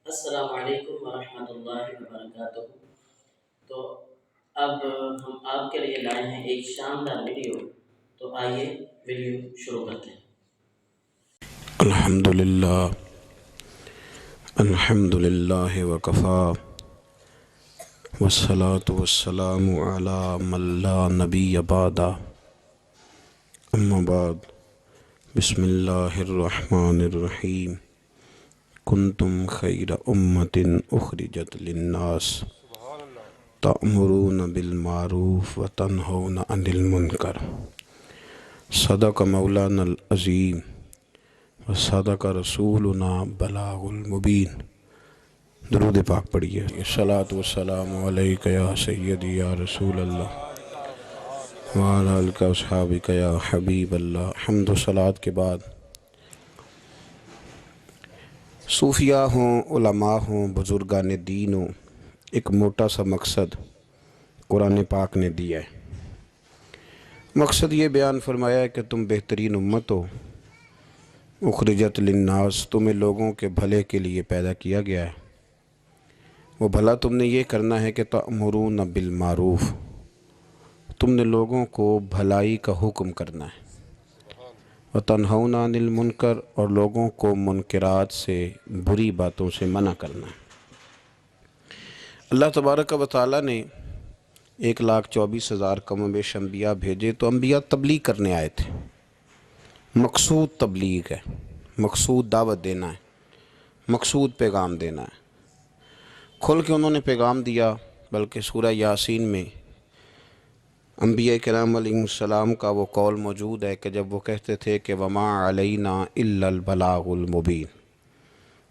السلام علیکم ورحمۃ اللہ وبرکاتہ۔ تو اب ہم آپ کے لیے لائے ہیں ایک شاندار ویڈیو، تو آئیے ویڈیو شروع کرتے ہیں۔ الحمدللہ الحمدللہ وکفا والصلاة والسلام علی من لا نبی بعدہ، اما بعد، بسم اللہ الرحمن الرحیم۔ کنتم خیر امت اخرجت للناس تأمرون بالمعروف وتنہون عن المنکر، صدق مولانا العظیم وصدق رسولنا بلاغ المبین۔ درود پاک پڑھیے۔ الصلاۃ والسلام علیک یا سیدی یا رسول اللہ وعلی آلک و اصحابک یا حبیب اللہ۔ حمد و صلاۃ کے بعد صوفیاء ہوں، علماء ہوں، بزرگان دین ہوں، ایک موٹا سا مقصد قرآن پاک نے دیا ہے۔ مقصد یہ بیان فرمایا ہے کہ تم بہترین امت ہو، اخرجت للناس، تمہیں لوگوں کے بھلے کے لیے پیدا کیا گیا ہے۔ وہ بھلا تم نے یہ کرنا ہے کہ تأمرون بالمعروف، تم نے لوگوں کو بھلائی کا حکم کرنا ہے، وتنہون عن المنکر، اور لوگوں کو منکرات سے، بری باتوں سے منع کرنا ہے۔ اللہ تبارک و تعالیٰ نے 1,24,000 کم و بیش انبیاء بھیجے، تو انبیاء تبلیغ کرنے آئے تھے۔ مقصود تبلیغ ہے، مقصود دعوت دینا ہے، مقصود پیغام دینا ہے۔ کھل کے انہوں نے پیغام دیا، بلکہ سورہ یاسین میں انبیاء کرام علیہ السلام کا وہ قول موجود ہے کہ جب وہ کہتے تھے کہ وَمَا عَلَيْنَا إِلَّا الْبَلَاغُ الْمُبِينُ،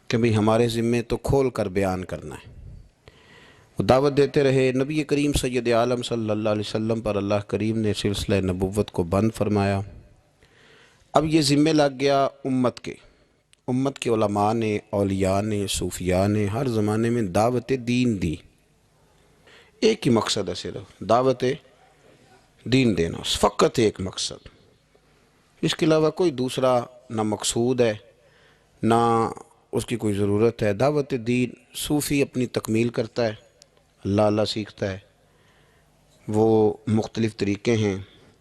کہ بھی ہمارے ذمے تو کھول کر بیان کرنا ہے۔ وہ دعوت دیتے رہے۔ نبی کریم سید عالم صلی اللہ علیہ وسلم پر اللہ کریم نے سلسلہ نبوت کو بند فرمایا۔ اب یہ ذمہ لگ گیا امت کے علماء نے، اولیاء نے، صوفیاء نے ہر زمانے میں دعوت دین دی۔ ایک ہی مقصد ہے، صرف دعوت دین دینا، فقط ایک مقصد، اس کے علاوہ کوئی دوسرا نہ مقصود ہے نہ اس کی کوئی ضرورت ہے۔ دعوت دین صوفی اپنی تکمیل کرتا ہے، اللہ سیکھتا ہے۔ وہ مختلف طریقے ہیں،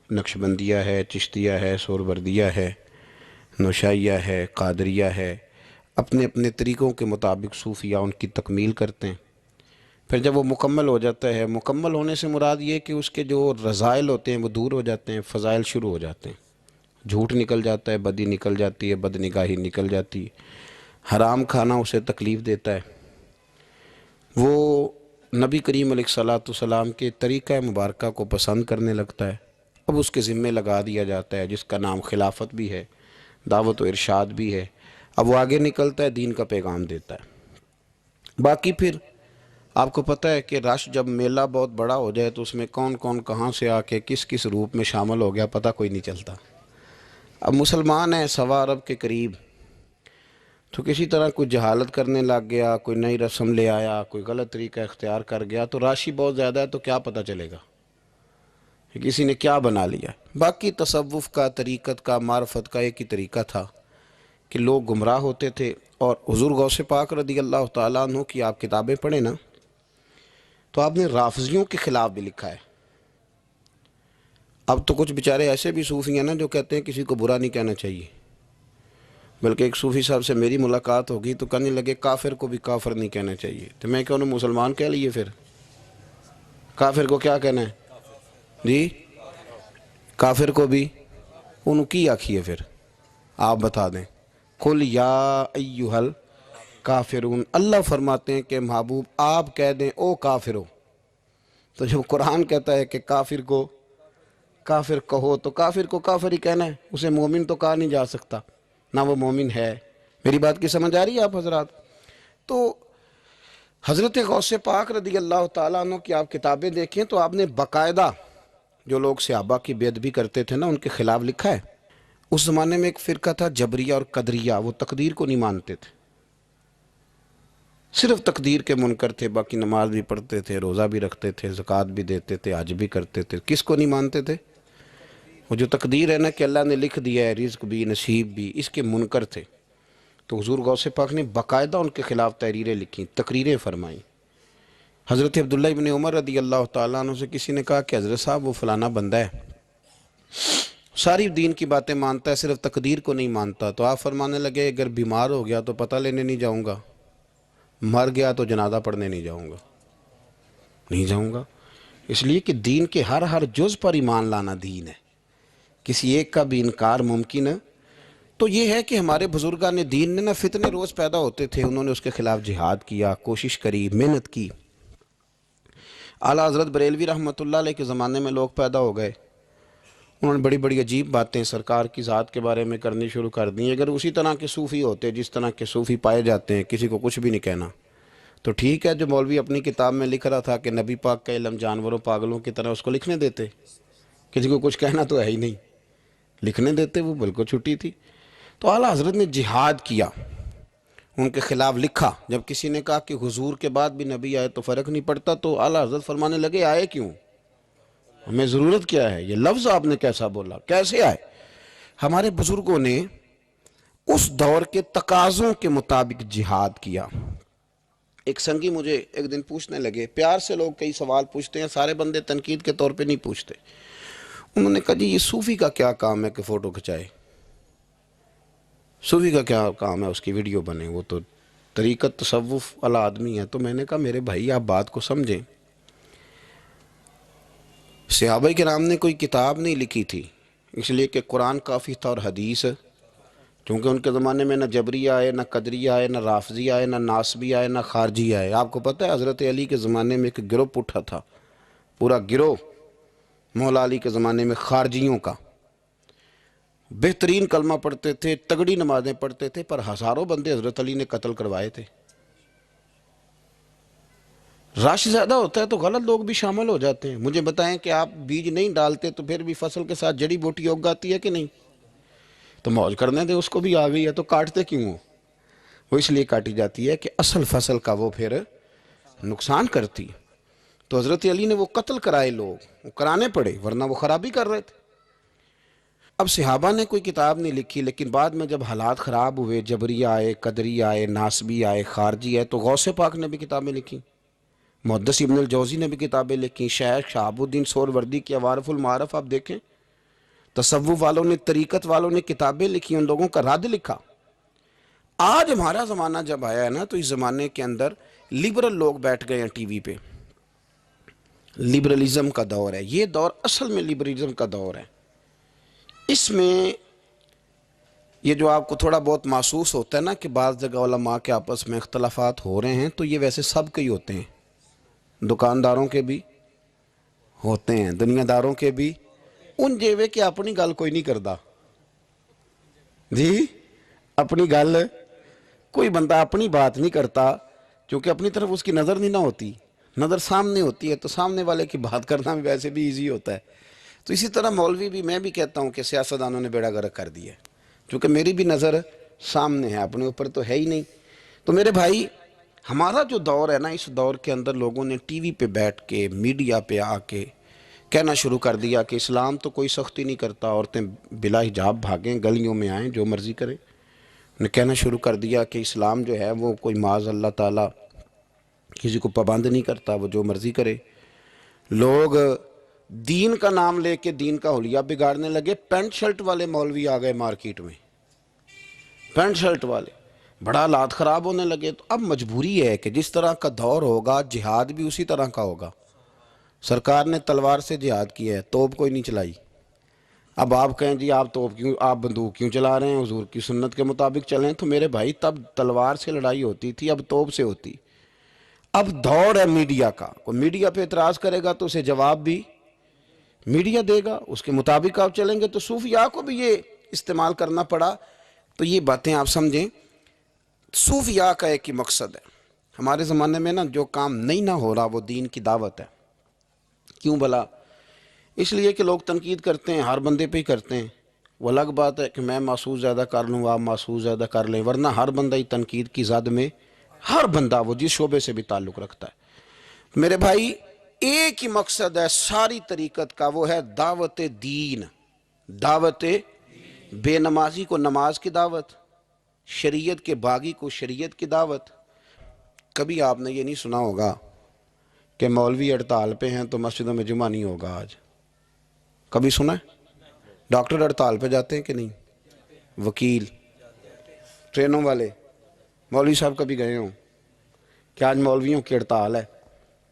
نقشبندیہ ہے، چشتیہ ہے، سہروردیہ ہے، نوشائیہ ہے، قادریہ ہے، اپنے اپنے طریقوں کے مطابق صوفیاء ان کی تکمیل کرتے ہیں۔ پھر جب وہ مکمل ہو جاتا ہے، مکمل ہونے سے مراد یہ کہ اس کے جو رذائل ہوتے ہیں وہ دور ہو جاتے ہیں، فضائل شروع ہو جاتے ہیں، جھوٹ نکل جاتا ہے، بدی نکل جاتی ہے، بد نگاہی نکل جاتی ہے، حرام کھانا اسے تکلیف دیتا ہے۔ وہ نبی کریم علیہ السلام کے طریقہ مبارکہ کو پسند کرنے لگتا ہے۔ اب اس کے ذمے لگا دیا جاتا ہے، جس کا نام خلافت بھی ہے، دعوت و ارشاد بھی ہے۔ اب وہ آگے نکلتا ہے، دین کا پیغام دیتا ہے۔ باقی پھر آپ کو پتہ ہے کہ رش جب میلہ بہت بڑا ہو جائے تو اس میں کون کون کہاں سے آ کے کس کس روپ میں شامل ہو گیا پتہ کوئی نہیں چلتا۔ اب مسلمان ہیں 1.25 ارب کے قریب، تو کسی طرح کوئی جہالت کرنے لگ گیا، کوئی نئی رسم لے آیا، کوئی غلط طریقہ اختیار کر گیا، تو راشی بہت زیادہ ہے، تو کیا پتہ چلے گا کہ کسی نے کیا بنا لیا۔ باقی تصوف کا، طریقت کا، معرفت کا ایک ہی طریقہ تھا کہ لوگ گمراہ ہوتے تھے۔ اور حضور غوث پاک رضی اللہ تعالیٰ عنہ کی آپ کتابیں پڑھیں نا، تو آپ نے رافضیوں کے خلاف بھی لکھا ہے۔ اب تو کچھ بیچارے ایسے بھی صوفی ہیں نا جو کہتے ہیں کسی کو برا نہیں کہنا چاہیے، بلکہ ایک صوفی صاحب سے میری ملاقات ہوگی تو کہنے لگے کافر کو بھی کافر نہیں کہنا چاہیے، تو میں کہوں مسلمان کہہ لیے، پھر کافر کو کیا کہنا ہے جی؟ کافر کو بھی انہوں کی آکھیے، پھر آپ بتا دیں۔ قل یا ایہا الکافرون، اللہ فرماتے ہیں کہ محبوب آپ کہہ دیں او کافرو۔ تو جب قرآن کہتا ہے کہ کافر کو کافر کہو، تو کافر کو کافر ہی کہنا ہے، اسے مومن تو کہا نہیں جا سکتا، نہ وہ مومن ہے۔ میری بات کی سمجھ آ رہی ہے آپ حضرات؟ تو حضرت غوث پاک رضی اللہ تعالیٰ عنہ کی آپ کتابیں دیکھیں تو آپ نے باقاعدہ جو لوگ صحابہ کی بے ادبی کرتے تھے نا ان کے خلاف لکھا ہے۔ اس زمانے میں ایک فرقہ تھا جبریہ اور قدریہ، وہ تقدیر کو نہیں مانتے تھے، صرف تقدیر کے منکر تھے، باقی نماز بھی پڑھتے تھے، روزہ بھی رکھتے تھے، زکوٰۃ بھی دیتے تھے، حج بھی کرتے تھے۔ کس کو نہیں مانتے تھے؟ وہ جو تقدیر ہے نا کہ اللہ نے لکھ دیا ہے رزق بھی، نصیب بھی، اس کے منکر تھے۔ تو حضور غوث پاک نے باقاعدہ ان کے خلاف تحریریں لکھیں، تقریریں فرمائیں۔ حضرت عبداللہ ابن عمر رضی اللہ تعالیٰ عنہ سے کسی نے کہا کہ حضرت صاحب وہ فلانا بندہ ہے، ساری دین کی باتیں مانتا ہے، صرف تقدیر کو نہیں مانتا۔ تو آپ فرمانے لگے اگر بیمار ہو گیا تو پتہ لینے نہیں جاؤں گا، مر گیا تو جنازہ پڑھنے نہیں جاؤں گا۔ اس لیے کہ دین کے ہر جز پر ایمان لانا دین ہے، کسی ایک کا بھی انکار ممکن ہے۔ تو یہ ہے کہ ہمارے بزرگان دین نے فتنے روز پیدا ہوتے تھے، انہوں نے اس کے خلاف جہاد کیا، کوشش کری، محنت کی۔ اعلیٰ حضرت بریلوی رحمۃ اللہ علیہ کے زمانے میں لوگ پیدا ہو گئے، انہوں نے بڑی بڑی عجیب باتیں سرکار کی ذات کے بارے میں کرنی شروع کر دیں۔ اگر اسی طرح کے صوفی ہوتے جس طرح کے صوفی پائے جاتے ہیں، کسی کو کچھ بھی نہیں کہنا، تو ٹھیک ہے، جو مولوی اپنی کتاب میں لکھ رہا تھا کہ نبی پاک کا علم جانوروں پاگلوں کی طرح، اس کو لکھنے دیتے، کسی کو کچھ کہنا تو ہے ہی نہیں، لکھنے دیتے، وہ بالکل چھٹی تھی۔ تو اعلیٰ حضرت نے جہاد کیا، ان کے خلاف لکھا۔ جب کسی نے کہا کہ حضور کے بعد بھی نبی آئے تو فرق نہیں پڑتا، تو اعلیٰ حضرت فرمانے لگے آئے کیوں، ہمیں ضرورت کیا ہے، یہ لفظ آپ نے کیسا بولا، کیسے آئے؟ ہمارے بزرگوں نے اس دور کے تقاضوں کے مطابق جہاد کیا۔ ایک سنگی مجھے ایک دن پوچھنے لگے، پیار سے لوگ کئی سوال پوچھتے ہیں، سارے بندے تنقید کے طور پہ نہیں پوچھتے۔ انہوں نے کہا جی یہ صوفی کا کیا کام ہے کہ فوٹو کھچائے، صوفی کا کیا کام ہے اس کی ویڈیو بنے، وہ تو طریقت تصوف والا آدمی ہے۔ تو میں نے کہا میرے بھائی آپ بات کو سمجھیں، صحابہ کرام نے کوئی کتاب نہیں لکھی تھی، اس لیے کہ قرآن کافی تھا اور حدیث، چونکہ ان کے زمانے میں نہ جبری آئے، نہ قدری آئے، نہ رافضی آئے، نہ ناسبی آئے، نہ خارجی آئے۔ آپ کو پتہ ہے حضرت علی کے زمانے میں ایک گروپ اٹھا تھا، پورا گروہ مولا علی کے زمانے میں خارجیوں کا، بہترین کلمہ پڑھتے تھے، تگڑی نمازیں پڑھتے تھے، پر ہزاروں بندے حضرت علی نے قتل کروائے تھے۔ رش زیادہ ہوتا ہے تو غلط لوگ بھی شامل ہو جاتے ہیں۔ مجھے بتائیں کہ آپ بیج نہیں ڈالتے تو پھر بھی فصل کے ساتھ جڑی بوٹی اگ آتی ہے کہ نہیں؟ تو موج کرنے دے، اس کو بھی آ گئی ہے تو کاٹتے کیوں ہو؟ وہ اس لیے کاٹی جاتی ہے کہ اصل فصل کا وہ پھر نقصان کرتی۔ تو حضرت علی نے وہ قتل کرائے، لوگ وہ کرانے پڑے، ورنہ وہ خرابی کر رہے تھے۔ اب صحابہ نے کوئی کتاب نہیں لکھی، لیکن بعد میں جب حالات خراب ہوئے، جبری آئے، قدری آئے، ناسبی آئے، خارجی آئے، تو غوث پاک نے بھی کتابیں لکھی، محدث ابن الجوزی نے بھی کتابیں لکھی، شیخ شہاب الدین سہروردی کی عوارف المعارف آپ دیکھیں، تصوف والوں نے، طریقت والوں نے کتابیں لکھی، ان لوگوں کا رد لکھا۔ آج ہمارا زمانہ جب آیا ہے نا، تو اس زمانے کے اندر لبرل لوگ بیٹھ گئے ہیں ٹی وی پہ، لبرلزم کا دور ہے، یہ دور اصل میں لبرلزم کا دور ہے۔ اس میں یہ جو آپ کو تھوڑا بہت محسوس ہوتا ہے نا کہ بعض جگہ علماء کے آپس میں اختلافات ہو رہے ہیں، تو یہ ویسے سب کے ہی ہوتے ہیں، دکانداروں کے بھی ہوتے ہیں، دنیا داروں کے بھی، ان جیوے کہ اپنی گل کوئی نہیں کردا جی، اپنی گل کوئی بندہ اپنی بات نہیں کرتا، کیونکہ اپنی طرف اس کی نظر نہیں نہ ہوتی، نظر سامنے ہوتی ہے، تو سامنے والے کی بات کرنا بھی ویسے بھی ایزی ہوتا ہے۔ تو اسی طرح مولوی بھی، میں بھی کہتا ہوں کہ سیاستدانوں نے بیڑا گرک کر دیا ہے، کیونکہ میری بھی نظر سامنے ہے، اپنے اوپر تو ہے ہی نہیں۔ تو میرے بھائی، ہمارا جو دور ہے نا، اس دور کے اندر لوگوں نے ٹی وی پہ بیٹھ کے، میڈیا پہ آ کے کہنا شروع کر دیا کہ اسلام تو کوئی سختی نہیں کرتا، عورتیں بلا حجاب بھاگیں، گلیوں میں آئیں، جو مرضی کریں۔ نے کہنا شروع کر دیا کہ اسلام جو ہے وہ کوئی معاذ اللہ تعالیٰ کسی کو پابند نہیں کرتا، وہ جو مرضی کرے۔ لوگ دین کا نام لے کے دین کا حلیہ بگاڑنے لگے۔ پینٹ شرٹ والے مولوی آ گئے مارکیٹ میں، پینٹ شرٹ والے، بڑا حالات خراب ہونے لگے۔ تو اب مجبوری ہے کہ جس طرح کا دور ہوگا، جہاد بھی اسی طرح کا ہوگا۔ سرکار نے تلوار سے جہاد کیا ہے، توپ کوئی نہیں چلائی۔ اب آپ کہیں جی آپ توپ کیوں، آپ بندوق کیوں چلا رہے ہیں، حضور کی سنت کے مطابق چلیں، تو میرے بھائی تب تلوار سے لڑائی ہوتی تھی، اب توپ سے ہوتی۔ اب دور ہے میڈیا کا، کوئی میڈیا پہ اعتراض کرے گا تو اسے جواب بھی میڈیا دے گا، اس کے مطابق آپ چلیں گے۔ تو صوفیاء کو بھی یہ استعمال کرنا پڑا۔ تو یہ باتیں آپ سمجھیں، صوفیاء کا ایک ہی مقصد ہے۔ ہمارے زمانے میں نا جو کام نہیں نہ ہو رہا وہ دین کی دعوت ہے۔ کیوں بھلا؟ اس لیے کہ لوگ تنقید کرتے ہیں، ہر بندے پہ ہی کرتے ہیں۔ وہ الگ بات ہے کہ میں محسوس زیادہ کر لوں، آپ محسوس زیادہ کر لیں، ورنہ ہر بندہ ہی تنقید کی زد میں، ہر بندہ وہ جس شعبے سے بھی تعلق رکھتا ہے۔ میرے بھائی، ایک ہی مقصد ہے ساری طریقت کا، وہ ہے دعوت دین، دعوت بے نمازی کو نماز کی دعوت، شریعت کے باغی کو شریعت کی دعوت. کبھی آپ نے یہ نہیں سنا ہوگا کہ مولوی ہڑتال پہ ہیں تو مسجدوں میں جمعہ نہیں ہوگا آج. کبھی سنا ہے؟ ڈاکٹر ہڑتال پہ جاتے ہیں کہ نہیں؟ وکیل، ٹرینوں والے، مولوی صاحب کبھی گئے ہوں کہ آج مولویوں کی ہڑتال ہے؟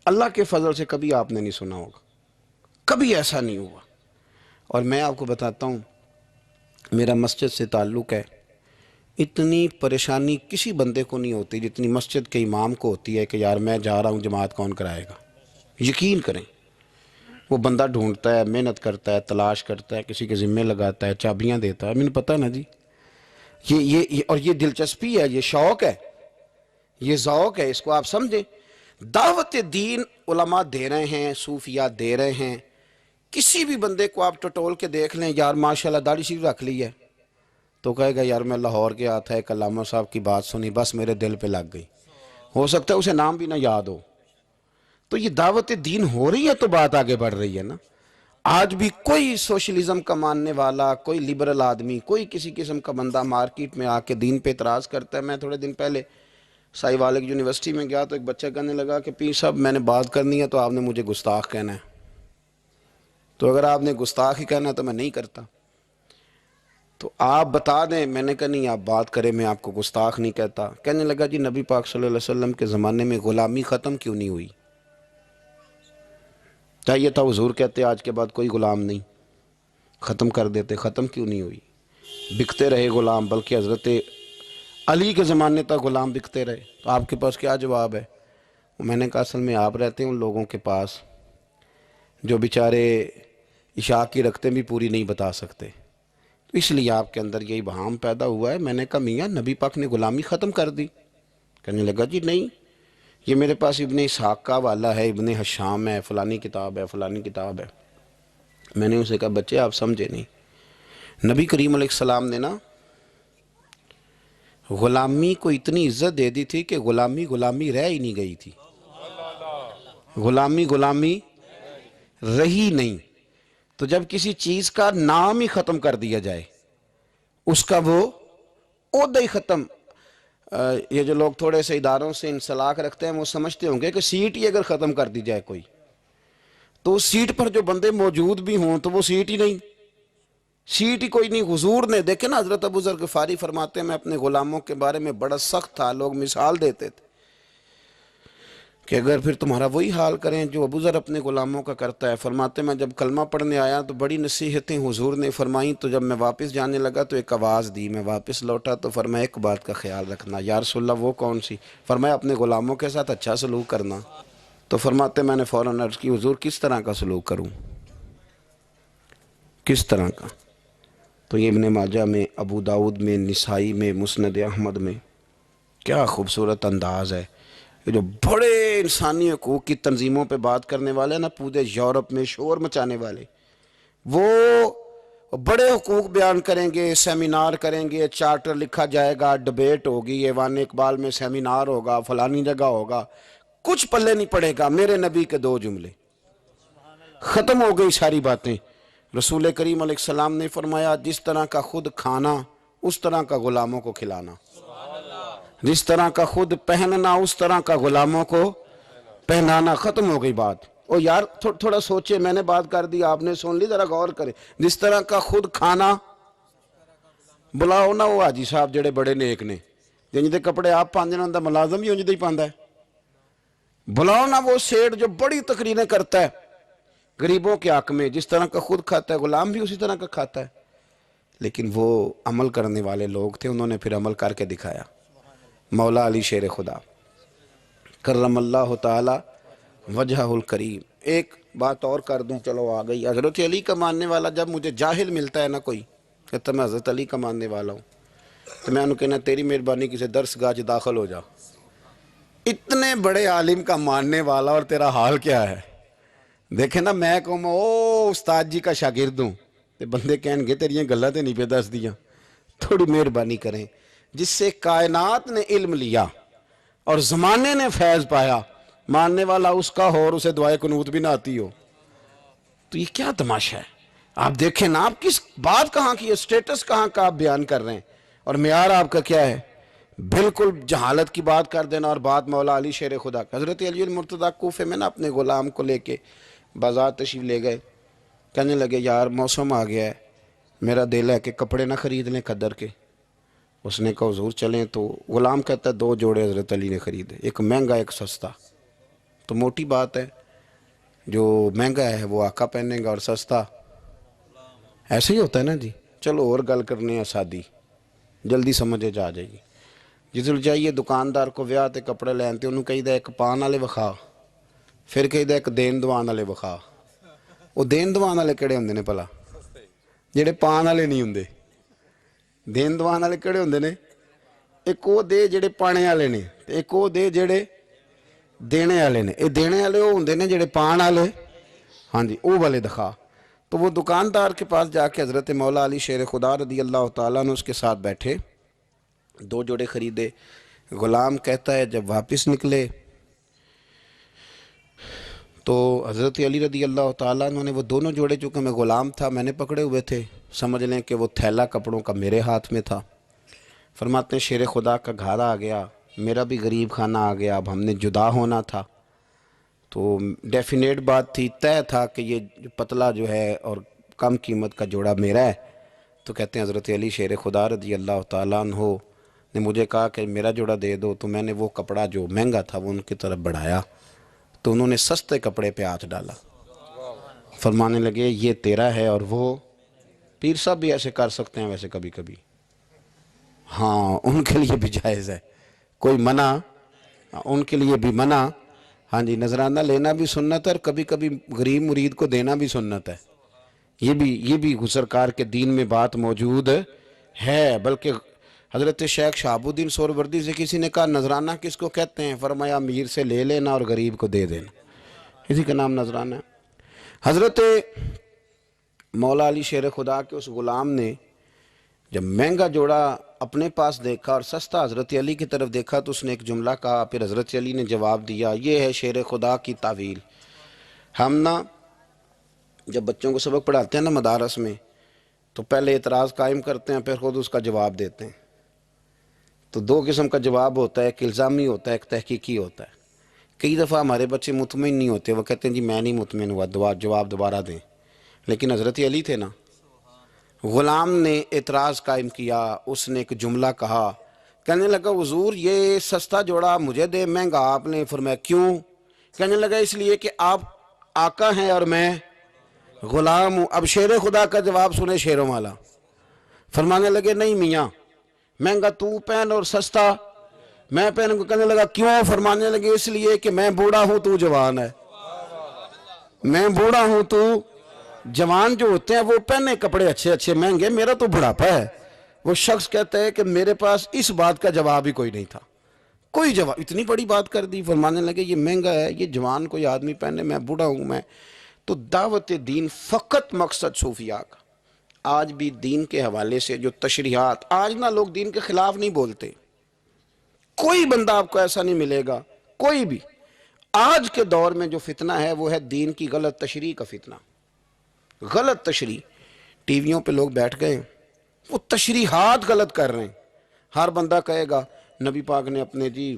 اللہ کے فضل سے کبھی آپ نے نہیں سنا ہوگا، کبھی ایسا نہیں ہوا. اور میں آپ کو بتاتا ہوں، میرا مسجد سے تعلق ہے، اتنی پریشانی کسی بندے کو نہیں ہوتی جتنی مسجد کے امام کو ہوتی ہے کہ یار میں جا رہا ہوں، جماعت کون کرائے گا. یقین کریں، وہ بندہ ڈھونڈتا ہے، محنت کرتا ہے، تلاش کرتا ہے، کسی کے ذمہ لگاتا ہے، چابیاں دیتا ہے. مجھے پتہ نا جی، یہ اور یہ دلچسپی ہے، یہ شوق ہے، یہ ذوق ہے، اس کو آپ سمجھیں. دعوت دین علماء دے رہے ہیں، صوفیات دے رہے ہیں. کسی بھی بندے کو آپ ٹٹول کے دیکھ لیں، یار ماشاءاللہ داڑھی شریف رکھ لی ہے، تو کہے گا یار میں لاہور کے آتا ہے، ایک علامہ صاحب کی بات سنی، بس میرے دل پہ لگ گئی. ہو سکتا ہے اسے نام بھی نہ یاد ہو. تو یہ دعوت دین ہو رہی ہے تو بات آگے بڑھ رہی ہے نا. آج بھی کوئی سوشلزم کا ماننے والا، کوئی لبرل آدمی، کوئی کسی قسم کا بندہ مارکیٹ میں آ کے دین پہ اعتراض کرتا ہے. میں تھوڑے دن پہلے سائی والک یونیورسٹی میں گیا تو ایک بچہ کہنے لگا کہ پیر صاحب میں نے بات کرنی ہے تو آپ نے مجھے گستاخ کہنا ہے. تو اگر آپ نے گستاخ ہی کہنا ہے تو میں نہیں کرتا. تو آپ بتا دیں. میں نے کہا نہیں، آپ بات کریں، میں آپ کو گستاخ نہیں کہتا. کہنے لگا جی نبی پاک صلی اللہ علیہ وسلم کے زمانے میں غلامی ختم کیوں نہیں ہوئی؟ چاہیے تھا حضور کہتے آج کے بعد کوئی غلام نہیں، ختم کر دیتے. ختم کیوں نہیں ہوئی؟ بکتے رہے غلام، بلکہ حضرت علی کے زمانے تک غلام بکتے رہے. تو آپ کے پاس کیا جواب ہے؟ میں نے کہا اصل میں آپ رہتے ہیں ان لوگوں کے پاس جو بیچارے عشاء کی رکھتے بھی پوری نہیں بتا سکتے، اس لیے آپ کے اندر یہی بہام پیدا ہوا ہے. میں نے کہا میاں نبی پاک نے غلامی ختم کر دی. کہنے لگا جی نہیں، یہ میرے پاس ابن اسحاق کا والا ہے، ابن حشام ہے، فلانی کتاب ہے، فلانی کتاب ہے. میں نے اسے کہا بچے آپ سمجھے نہیں، نبی کریم علیہ السلام نے نا غلامی کو اتنی عزت دے دی تھی کہ غلامی غلامی رہ ہی نہیں گئی تھی. غلامی غلامی رہی نہیں. تو جب کسی چیز کا نام ہی ختم کر دیا جائے، اس کا وہ عہدہ ہی ختم. یہ جو لوگ تھوڑے سے اداروں سے انسلاک رکھتے ہیں وہ سمجھتے ہوں گے کہ سیٹ ہی اگر ختم کر دی جائے کوئی، تو اس سیٹ پر جو بندے موجود بھی ہوں تو وہ سیٹ ہی نہیں، سیٹ ہی کوئی نہیں. حضور نے دیکھے نا، حضرت ابو ذر غفاری فرماتے ہیں میں اپنے غلاموں کے بارے میں بڑا سخت تھا. لوگ مثال دیتے تھے کہ اگر پھر تمہارا وہی حال کریں جو ابو ذر اپنے غلاموں کا کرتا ہے. فرماتے میں جب کلمہ پڑھنے آیا تو بڑی نصیحتیں حضور نے فرمائیں. تو جب میں واپس جانے لگا تو ایک آواز دی، میں واپس لوٹا تو فرمایا ایک بات کا خیال رکھنا. یا رسول اللہ وہ کون سی؟ فرمایا اپنے غلاموں کے ساتھ اچھا سلوک کرنا. تو فرماتے میں نے فوراً عرض کی حضور کس طرح کا سلوک کروں، کس طرح کا؟ تو یہ ابن ماجہ میں، ابو داؤد میں، نسائی میں، مسند احمد میں کیا خوبصورت انداز ہے. یہ جو بڑے انسانی حقوق کی تنظیموں پہ بات کرنے والے نا، پورے یورپ میں شور مچانے والے، وہ بڑے حقوق بیان کریں گے، سیمینار کریں گے، چارٹر لکھا جائے گا، ڈبیٹ ہوگی، ایوان اقبال میں سیمینار ہوگا، فلانی جگہ ہوگا، کچھ پلے نہیں پڑے گا. میرے نبی کے 2 جملے، ختم ہو گئی ساری باتیں. رسول کریم علیہ السلام نے فرمایا جس طرح کا خود کھانا اس طرح کا غلاموں کو کھلانا، جس طرح کا خود پہننا اس طرح کا غلاموں کو پہنانا. ختم ہو گئی بات. او یار تھوڑا سوچے، میں نے بات کر دی، آپ نے سن لی، ذرا غور کرے. جس طرح کا خود کھانا، بلاؤ نا وہ حاجی صاحب جڑے بڑے نیک نے، جن دے کپڑے آپ پاندے نا، ملازم بھی انج دے ہی پاندا ہے. بلاؤ نا وہ سیٹ جو بڑی تقریریں کرتا ہے غریبوں کے حق میں، جس طرح کا خود کھاتا ہے غلام بھی اسی طرح کا کھاتا ہے. لیکن وہ عمل کرنے والے لوگ تھے، انہوں نے پھر عمل کر کے دکھایا. مولا علی شیر خدا کرم اللہ تعالی وجہ الکریم. ایک بات اور کر دوں، چلو آ گئی. حضرت علی کا ماننے والا جب مجھے جاہل ملتا ہے نا کوئی کہتا میں حضرت علی کا ماننے والا ہوں، تو میں انہوں کہنا تیری مہربانی کسی درس گاہ داخل ہو جا. اتنے بڑے عالم کا ماننے والا اور تیرا حال کیا ہے. دیکھیں نا، میں کہوں او استاد جی کا شاگرد ہوں، تے بندے کہیں گے تیریاں گلہ تے نہیں پہ دس دیا. تھوڑی مہربانی کریں. جس سے کائنات نے علم لیا اور زمانے نے فیض پایا، ماننے والا اس کا ہو اور اسے دعائے قنوت بھی نہ آتی ہو، تو یہ کیا تماشا ہے. آپ دیکھیں نا، آپ کس بات کہاں کی ہے، سٹیٹس کہاں کا آپ بیان کر رہے ہیں. اور معیار آپ کا کیا ہے؟ بالکل جہالت کی بات کر دینا. اور بات مولا علی شیر خدا. حضرت علی المرتضیٰ کوفے میں نا اپنے غلام کو لے کے بازار تشریف لے گئے. کہنے لگے یار موسم آ گیا ہے, میرا دل ہے کہ کپڑے نہ خرید لیں قدر کے. اس نے کہا حضور چلیں. تو غلام کہتا ہے 2 جوڑے حضرت علی نے خریدے, ایک مہنگا ایک سستا. تو موٹی بات ہے, جو مہنگا ہے وہ آقا پہنے گا اور سستا ایسے ہی ہوتا ہے نا جی. چلو اور گل کرنے ہیں سادی, جلدی سمجھے جا جائے گی. جسے جائیے دکاندار کو ویاہ تے کپڑے لینتے انہوں کہی دا ایک پان والے وکھا, پھر کہی دا ایک دین دوان والے وکھا. وہ دین دوان والے کہڑے ہوندے نے بھلا؟ جڑے پان والے نہیں ہوندے. دین دوان والے کہڑے ہوندے نے؟ ایک وہ دے جڑے پانے والے نے, ایک وہ دے جڑے دینے والے نے. یہ دینے والے وہ ہوندے نے جڑے پان والے, ہاں جی وہ والے دکھا. تو وہ دکاندار کے پاس جا کے حضرت مولا علی شیر خدا رضی اللہ تعالیٰ نے اس کے ساتھ بیٹھے, 2 جوڑے خریدے. غلام کہتا ہے جب واپس نکلے تو حضرت علی رضی اللہ تعالیٰ عنہ نے وہ دونوں جوڑے, چونکہ میں غلام تھا میں نے پکڑے ہوئے تھے, سمجھ لیں کہ وہ تھیلا کپڑوں کا میرے ہاتھ میں تھا. فرماتے ہیں شیر خدا کا گھر آ گیا, میرا بھی غریب خانہ آ گیا. اب ہم نے جدا ہونا تھا تو ڈیفینیٹ بات تھی, طے تھا کہ یہ پتلا جو ہے اور کم قیمت کا جوڑا میرا ہے. تو کہتے ہیں حضرت علی شیر خدا رضی اللہ تعالیٰ عنہ نے مجھے کہا کہ میرا جوڑا دے دو. تو میں نے وہ کپڑا جو مہنگا تھا وہ ان کی طرف بڑھایا, تو انہوں نے سستے کپڑے پہ ہاتھ ڈالا. فرمانے لگے یہ تیرا ہے. اور وہ پیر صاحب بھی ایسے کر سکتے ہیں ویسے کبھی کبھی, ہاں ان کے لیے بھی جائز ہے, کوئی منع ان کے لیے بھی منع. ہاں جی نذرانہ لینا بھی سنت ہے اور کبھی کبھی غریب مرید کو دینا بھی سنت ہے. یہ بھی سرکار کے دین میں بات موجود ہے. بلکہ حضرت شیخ شہاب الدین سہروردی سے کسی نے کہا نذرانہ کس کو کہتے ہیں؟ فرمایا امیر سے لے لینا اور غریب کو دے دینا, اسی کا نام نذرانہ ہے. حضرت مولا علی شیر خدا کے اس غلام نے جب مہنگا جوڑا اپنے پاس دیکھا اور سستا حضرت علی کی طرف دیکھا تو اس نے ایک جملہ کہا. پھر حضرت علی نے جواب دیا, یہ ہے شیر خدا کی تعویل. ہم نا جب بچوں کو سبق پڑھاتے ہیں نا مدارس میں, تو پہلے اعتراض قائم کرتے ہیں پھر خود اس کا جواب دیتے ہیں. تو 2 قسم کا جواب ہوتا ہے, ایک الزامی ہوتا ہے ایک تحقیقی ہوتا ہے. کئی دفعہ ہمارے بچے مطمئن نہیں ہوتے, وہ کہتے ہیں جی میں نہیں مطمئن ہوا, جواب دوبارہ دیں. لیکن حضرت علی تھے نا, غلام نے اعتراض قائم کیا, اس نے ایک جملہ کہا, کہنے لگا حضور یہ سستا جوڑا مجھے دے, مہنگا آپ نے. فرمایا کیوں؟ کہنے لگا اس لیے کہ آپ آقا ہیں اور میں غلام ہوں. اب شیر خدا کا جواب سنے شیروں والا. فرمانے لگے نہیں میاں, مہنگا تو پہن اور سستا میں پہن کو. کہنے لگا کیوں؟ فرمانے لگے اس لیے کہ میں بوڑھا ہوں تو جوان ہے. میں بوڑھا ہوں تو جوان جو ہوتے ہیں وہ پہنے کپڑے اچھے اچھے مہنگے, میرا تو بڑھاپا ہے. وہ شخص کہتا ہے کہ میرے پاس اس بات کا جواب ہی کوئی نہیں تھا, کوئی جواب. اتنی بڑی بات کر دی. فرمانے لگے یہ مہنگا ہے, یہ جوان کوئی آدمی پہنے, میں بوڑھا ہوں. میں تو دعوت دین فقط مقصد صوفیاء کا. آج بھی دین کے حوالے سے جو تشریحات, آج نہ لوگ دین کے خلاف نہیں بولتے, کوئی بندہ آپ کو ایسا نہیں ملے گا, کوئی بھی. آج کے دور میں جو فتنہ ہے وہ ہے دین کی غلط تشریح کا فتنہ. غلط تشریح, ٹی ویوں پہ لوگ بیٹھ گئے, وہ تشریحات غلط کر رہے ہیں. ہر بندہ کہے گا نبی پاک نے اپنے جی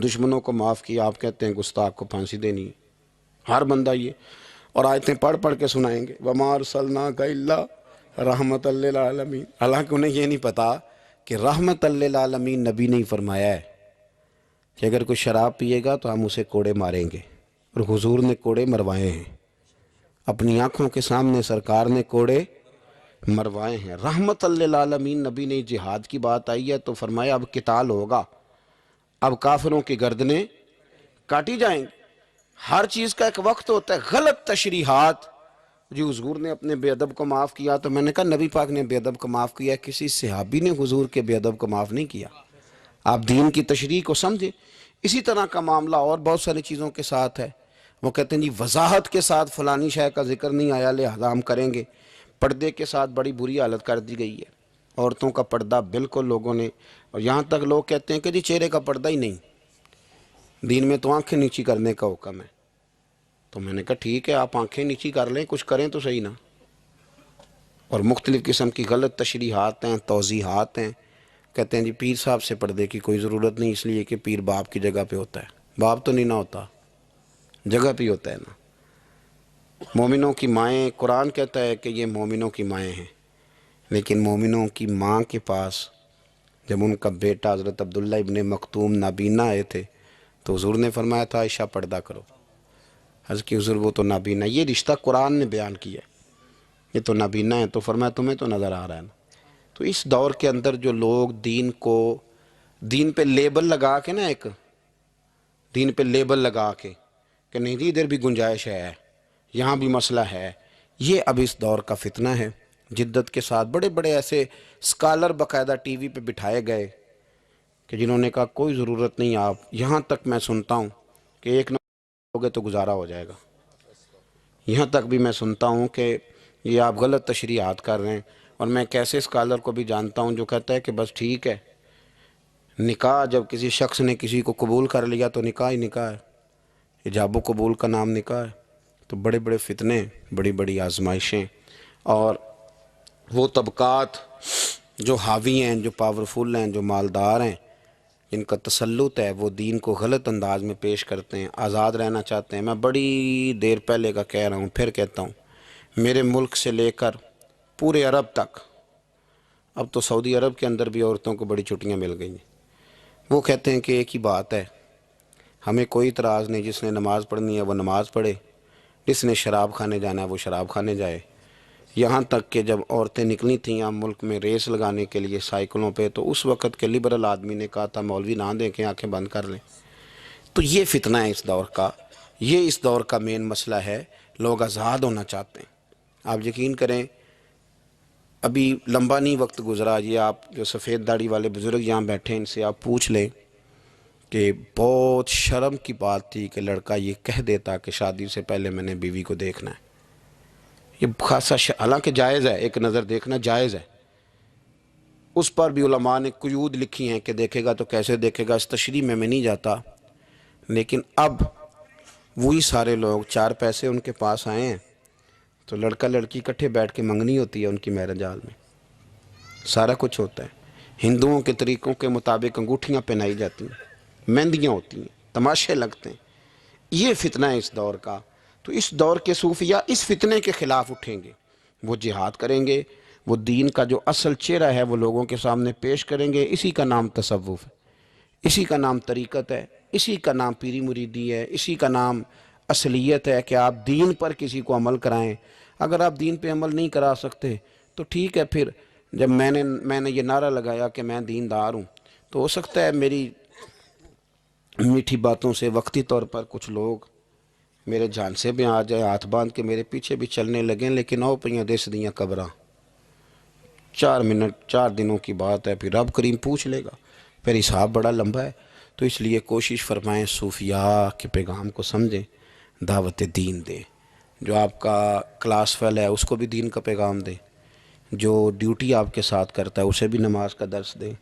دشمنوں کو معاف کیا, آپ کہتے ہیں گستاخ کو پھانسی دینی ہے. ہر بندہ یہ, اور آیتیں پڑھ پڑھ کے سنائیں گے وَمَا أَرْسَلْنَاكَ إِلَّا رَحْمَةً لِّلْعَالَمِينَ. حالانکہ انہیں یہ نہیں پتا کہ رحمت للعالمین نبی نے فرمایا ہے کہ اگر کوئی شراب پیے گا تو ہم اسے کوڑے ماریں گے, اور حضور نے کوڑے مروائے ہیں اپنی آنکھوں کے سامنے, سرکار نے کوڑے مروائے ہیں. رحمت للعالمین نبی نے. جہاد کی بات آئی ہے تو فرمایا اب قتال ہوگا, اب کافروں کی گردنیں کاٹی جائیں گی. ہر چیز کا ایک وقت ہوتا ہے. غلط تشریحات, جی حضور نے اپنے بے ادب کو معاف کیا, تو میں نے کہا نبی پاک نے بے ادب کو معاف کیا, کسی صحابی نے حضور کے بے ادب کو معاف نہیں کیا. آپ دین کی تشریح کو سمجھیں. اسی طرح کا معاملہ اور بہت ساری چیزوں کے ساتھ ہے. وہ کہتے ہیں جی وضاحت کے ساتھ فلانی شے کا ذکر نہیں آیا لہذا ہم کریں گے. پردے کے ساتھ بڑی بری حالت کر دی گئی ہے. عورتوں کا پردہ بالکل لوگوں نے, اور یہاں تک لوگ کہتے ہیں کہ جی چہرے کا پردہ ہی نہیں, دین میں تو آنکھیں نیچی کرنے کا حکم ہے. تو میں نے کہا ٹھیک ہے آپ آنکھیں نیچی کر لیں, کچھ کریں تو صحیح نا. اور مختلف قسم کی غلط تشریحات ہیں، توضیحات ہیں. کہتے ہیں جی پیر صاحب سے پردے کی کوئی ضرورت نہیں، اس لیے کہ پیر باپ کی جگہ پہ ہوتا ہے. باپ تو نہیں نہ ہوتا، جگہ پہ ہوتا ہے نا. مومنوں کی مائیں، قرآن کہتا ہے کہ یہ مومنوں کی مائیں ہیں، لیکن مومنوں کی ماں کے پاس جب ان کا بیٹا حضرت عبداللہ ابن مکتوم نابینا آئے تھے تو حضور نے فرمایا تھا عائشہ پردہ کرو. حضرت کی حضور وہ تو نابینا، یہ رشتہ قرآن نے بیان کیا ہے، یہ تو نابینا ہے. تو فرمایا تمہیں تو نظر آ رہا ہے نا. تو اس دور کے اندر جو لوگ دین پہ لیبل لگا کے نا، ایک دین پہ لیبل لگا کے کہ نہیں جی ادھر بھی گنجائش ہے، یہاں بھی مسئلہ ہے، یہ اب اس دور کا فتنہ ہے. جدت کے ساتھ بڑے بڑے ایسے اسکالر باقاعدہ ٹی وی پہ بٹھائے گئے کہ جنہوں نے کہا کوئی ضرورت نہیں. آپ یہاں تک میں سنتا ہوں کہ ایک نہ ہوگے تو گزارا ہو جائے گا. یہاں تک بھی میں سنتا ہوں کہ یہ آپ غلط تشریحات کر رہے ہیں. اور میں کیسے اسکالر کو بھی جانتا ہوں جو کہتا ہے کہ بس ٹھیک ہے، نکاح جب کسی شخص نے کسی کو قبول کر لیا تو نکاح ہی نکاح ہے، ایجاب و قبول کا نام نکاح ہے. تو بڑے بڑے فتنے، بڑی بڑی آزمائشیں، اور وہ طبقات جو حاوی ہیں، جو پاورفل ہیں، جو مالدار ہیں، جن کا تسلط ہے، وہ دین کو غلط انداز میں پیش کرتے ہیں، آزاد رہنا چاہتے ہیں. میں بڑی دیر پہلے کا کہہ رہا ہوں، پھر کہتا ہوں، میرے ملک سے لے کر پورے عرب تک، اب تو سعودی عرب کے اندر بھی عورتوں کو بڑی چھٹیاں مل گئی ہیں. وہ کہتے ہیں کہ ایک ہی بات ہے، ہمیں کوئی اعتراض نہیں، جس نے نماز پڑھنی ہے وہ نماز پڑھے، جس نے شراب کھانے جانا ہے وہ شراب کھانے جائے. یہاں تک کہ جب عورتیں نکلی تھیں عام ملک میں ریس لگانے کے لیے سائیکلوں پہ، تو اس وقت کے لبرل آدمی نے کہا تھا مولوی نہ دیکھیں، آنکھیں بند کر لیں. تو یہ فتنہ ہے اس دور کا، یہ اس دور کا مین مسئلہ ہے. لوگ آزاد ہونا چاہتے ہیں. آپ یقین کریں، ابھی لمبا نہیں وقت گزرا، یہ آپ جو سفید داڑھی والے بزرگ یہاں بیٹھے ہیں ان سے آپ پوچھ لیں کہ بہت شرم کی بات تھی کہ لڑکا یہ کہہ دیتا کہ شادی سے پہلے میں نے بیوی کو دیکھنا ہے. یہ خاصا حالانکہ جائز ہے، ایک نظر دیکھنا جائز ہے. اس پر بھی علماء نے قیود لکھی ہیں کہ دیکھے گا تو کیسے دیکھے گا، اس تشریح میں نہیں جاتا. لیکن اب وہی سارے لوگ، چار پیسے ان کے پاس آئے ہیں تو لڑکا لڑکی اکٹھے بیٹھ کے منگنی ہوتی ہے ان کی میرج ہال میں، سارا کچھ ہوتا ہے. ہندوؤں کے طریقوں کے مطابق انگوٹھیاں پہنائی جاتی ہیں، مہندیاں ہوتی ہیں، تماشے لگتے ہیں. یہ فتنہ ہے اس دور کا. تو اس دور کے صوفیاء اس فتنے کے خلاف اٹھیں گے، وہ جہاد کریں گے، وہ دین کا جو اصل چہرہ ہے وہ لوگوں کے سامنے پیش کریں گے. اسی کا نام تصوف ہے، اسی کا نام طریقت ہے، اسی کا نام پیری مریدی ہے، اسی کا نام اصلیت ہے کہ آپ دین پر کسی کو عمل کرائیں. اگر آپ دین پہ عمل نہیں کرا سکتے تو ٹھیک ہے، پھر جب میں نے یہ نعرہ لگایا کہ میں دیندار ہوں، تو ہو سکتا ہے میری میٹھی باتوں سے وقتی طور پر کچھ لوگ میرے جان سے بھی آ جائے، ہاتھ باندھ کے میرے پیچھے بھی چلنے لگیں، لیکن او پئیاں دس دیاں قبراں. 4 منٹ 4 دنوں کی بات ہے، پھر رب کریم پوچھ لے گا، پھر حساب بڑا لمبا ہے. تو اس لیے کوشش فرمائیں صوفیاء کے پیغام کو سمجھیں، دعوت دین دیں. جو آپ کا کلاس فیل ہے اس کو بھی دین کا پیغام دیں، جو ڈیوٹی آپ کے ساتھ کرتا ہے اسے بھی نماز کا درس دیں.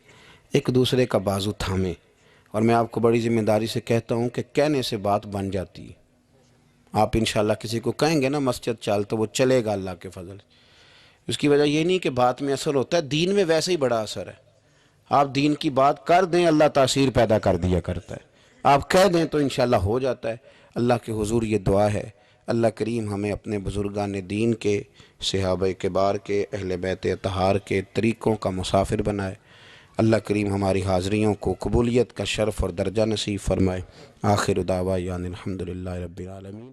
ایک دوسرے کا بازو تھامیں. اور میں آپ کو بڑی ذمہ داری سے کہتا ہوں کہ کہنے سے بات بن جاتی ہے. آپ انشاءاللہ کسی کو کہیں گے نا مسجد چل، تو وہ چلے گا اللہ کے فضل. اس کی وجہ یہ نہیں کہ بات میں اثر ہوتا ہے، دین میں ویسے ہی بڑا اثر ہے. آپ دین کی بات کر دیں، اللہ تاثیر پیدا کر دیا کرتا ہے. آپ کہہ دیں تو انشاءاللہ ہو جاتا ہے. اللہ کے حضور یہ دعا ہے، اللہ کریم ہمیں اپنے بزرگان دین کے، صحابہ کبار کے، اہل بیت اطہار کے طریقوں کا مسافر بنائے. اللہ کریم ہماری حاضریوں کو قبولیت کا شرف اور درجہ نصیب فرمائے. آخر دعوانا الحمدللہ رب العالمین.